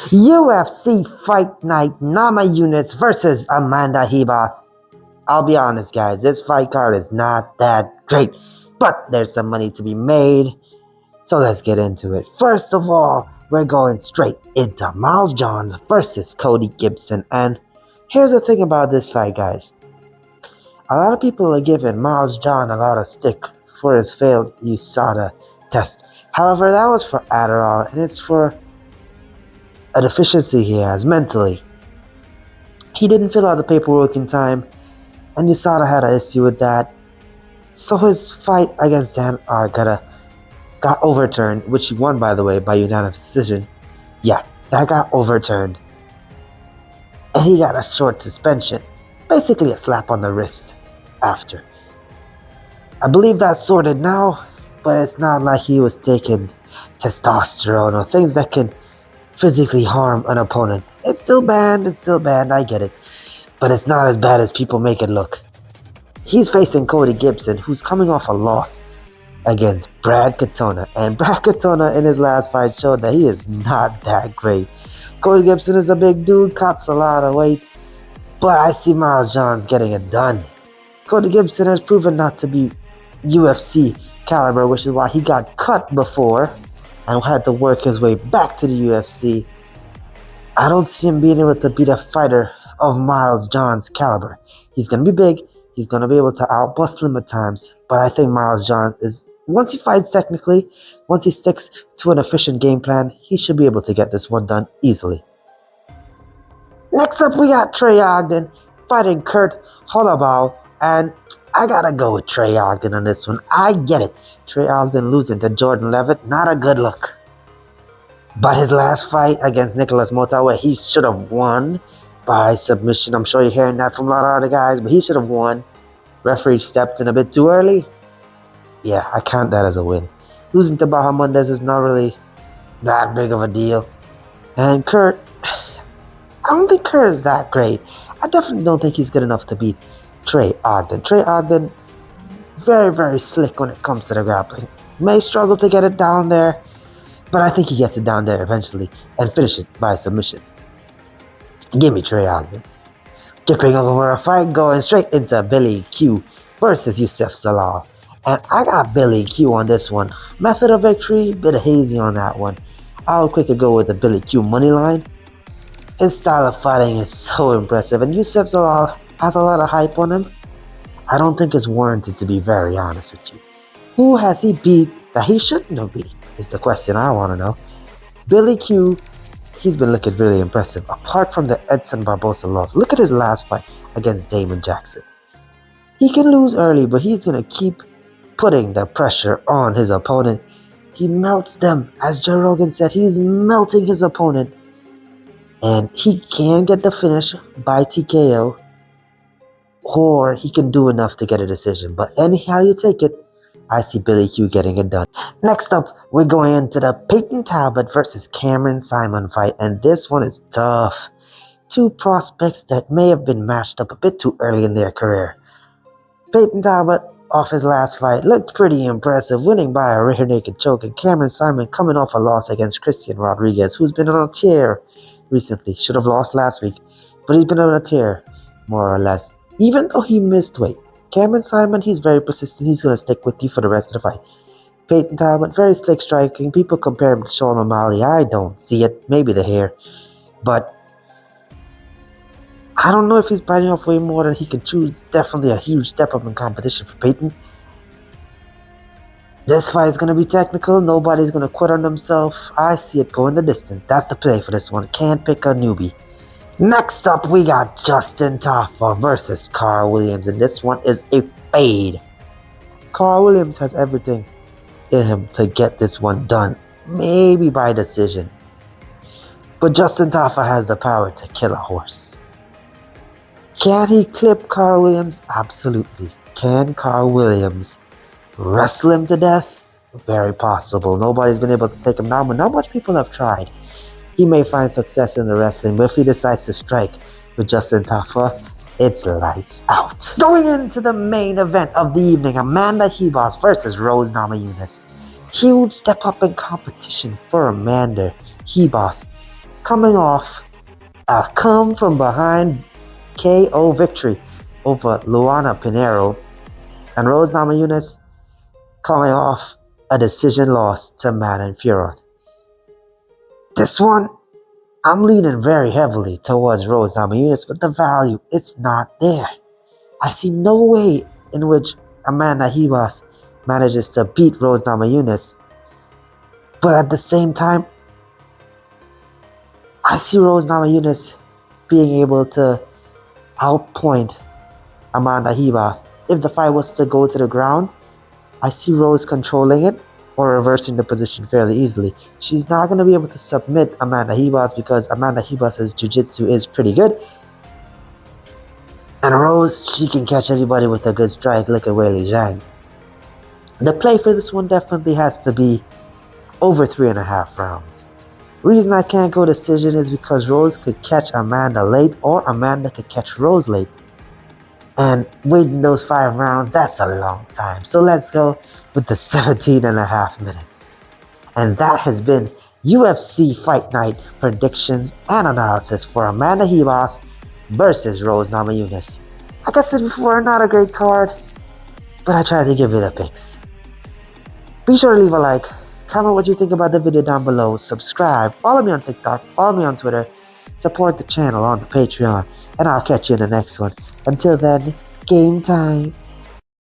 UFC Fight Night Namajunas versus Amanda Ribas. I'll be honest, guys, this fight card is not that great, but there's some money to be made, so let's get into it. First of all, we're going straight into Miles Johns versus Cody Gibson, and here's the thing about this fight, guys. A lot of people are giving Miles John a lot of stick for his failed USADA test. However, that was for Adderall, and it's for a deficiency he has mentally. He didn't fill out the paperwork in time, and USADA had an issue with that. So his fight against Dan Argetta got overturned, which he won, by the way, by unanimous decision. Yeah, that got overturned. And he got a short suspension. Basically a slap on the wrist after. I believe that's sorted now, but it's not like he was taking testosterone or things that can physically harm an opponent. It's still banned, I get it. But it's not as bad as people make it look. He's facing Cody Gibson, who's coming off a loss against Brad Katona. And Brad Katona in his last fight showed that he is not that great. Cody Gibson is a big dude, cuts a lot of weight, but I see Miles Johns getting it done. Cody Gibson has proven not to be UFC caliber, which is why he got cut before and had to work his way back to the UFC. I don't see him being able to beat a fighter of Miles Johns' caliber. He's going to be big. He's going to be able to outbust him at times. But I think Miles Johns is, once he fights technically, once he sticks to an efficient game plan, he should be able to get this one done easily. Next up, we got Trey Ogden fighting Kurt Holloway. And I gotta go with Trey Ogden on this one. I get it. Trey Ogden losing to Jordan Levitt, not a good look. But his last fight against Nicholas Motawe, he should have won by submission. I'm sure you're hearing that from a lot of other guys, but he should have won. Referee stepped in a bit too early. Yeah, I count that as a win. Losing to Bahamondes is not really that big of a deal. And Kurt, I don't think Kurt is that great. I definitely don't think he's good enough to beat Trey Ogden. Trey Ogden, very, very slick when it comes to the grappling. May struggle to get it down there, but I think he gets it down there eventually and finish it by submission. Give me Trey Ogden. Skipping over a fight, going straight into Billy Q versus Youssef Zalal. And I got Billy Q on this one. Method of victory, bit hazy on that one. I'll quickly go with the Billy Q money line. His style of fighting is so impressive, and Youssef Zalal has a lot of hype on him. I don't think it's warranted, to be very honest with you. Who has he beat that he shouldn't have beat is the question I want to know. Billy Q, he's been looking really impressive. Apart from the Edson Barbosa loss, look at his last fight against Damon Jackson. He can lose early, but he's going to keep putting the pressure on his opponent. He melts them. As Joe Rogan said, he's melting his opponent. And he can get the finish by TKO, or he can do enough to get a decision. But anyhow you take it, I see Billy Q getting it done. Next up, we're going into the Peyton Talbot versus Cameron Simon fight, and this one is tough. Two prospects that may have been matched up a bit too early in their career. Peyton Talbot, off his last fight, looked pretty impressive, winning by a rear naked choke, and Cameron Simon coming off a loss against Christian Rodriguez, who's been on a tear recently. Should have lost last week, but he's been on a tear, more or less. Even though he missed weight, Cameron Simon, he's very persistent. He's going to stick with you for the rest of the fight. Peyton Talbot, very slick striking. People compare him to Sean O'Malley. I don't see it. Maybe the hair. But I don't know if he's biting off way more than he can chew. It's definitely a huge step up in competition for Peyton. This fight is going to be technical. Nobody's going to quit on themselves. I see it going the distance. That's the play for this one. Can't pick a newbie. Next up, we got Justin Tafa versus Carl Williams, and this one is a fade. Carl Williams has everything in him to get this one done, maybe by decision. But Justin Tafa has the power to kill a horse. Can he clip Carl Williams? Absolutely. Can Carl Williams wrestle him to death? Very possible. Nobody's been able to take him down, but not much people have tried. He may find success in the wrestling, but if he decides to strike with Justin Tafa, it's lights out. Going into the main event of the evening, Amanda Ribas versus Rose Namajunas. Huge step up in competition for Amanda Ribas. coming off a come from behind KO victory over Luana Pinheiro, and Rose Namajunas coming off a decision loss to Manon Fiorot. This one, I'm leaning very heavily towards Rose Namajunas, but the value, it's not there. I see no way in which Amanda Ribas manages to beat Rose Namajunas, but at the same time, I see Rose Namajunas being able to outpoint Amanda Ribas. If the fight was to go to the ground, I see Rose controlling it or reversing the position fairly easily. She's not going to be able to submit Amanda Ribas because Amanda Ribas' jiu-jitsu is pretty good. And Rose, she can catch anybody with a good strike. Look at Weili Zhang. The play for this one definitely has to be over 3.5 rounds. Reason I can't go decision is because Rose could catch Amanda late or Amanda could catch Rose late. And waiting those 5 rounds, that's a long time. So let's go with the 17.5 minutes. And that has been UFC Fight Night predictions and analysis for Amanda Ribas versus Rose Namajunas. Like I said before, not a great card, but I tried to give you the picks. Be sure to leave a like, comment what you think about the video down below, subscribe, follow me on TikTok, follow me on Twitter, support the channel on the Patreon, and I'll catch you in the next one. Until then, game time.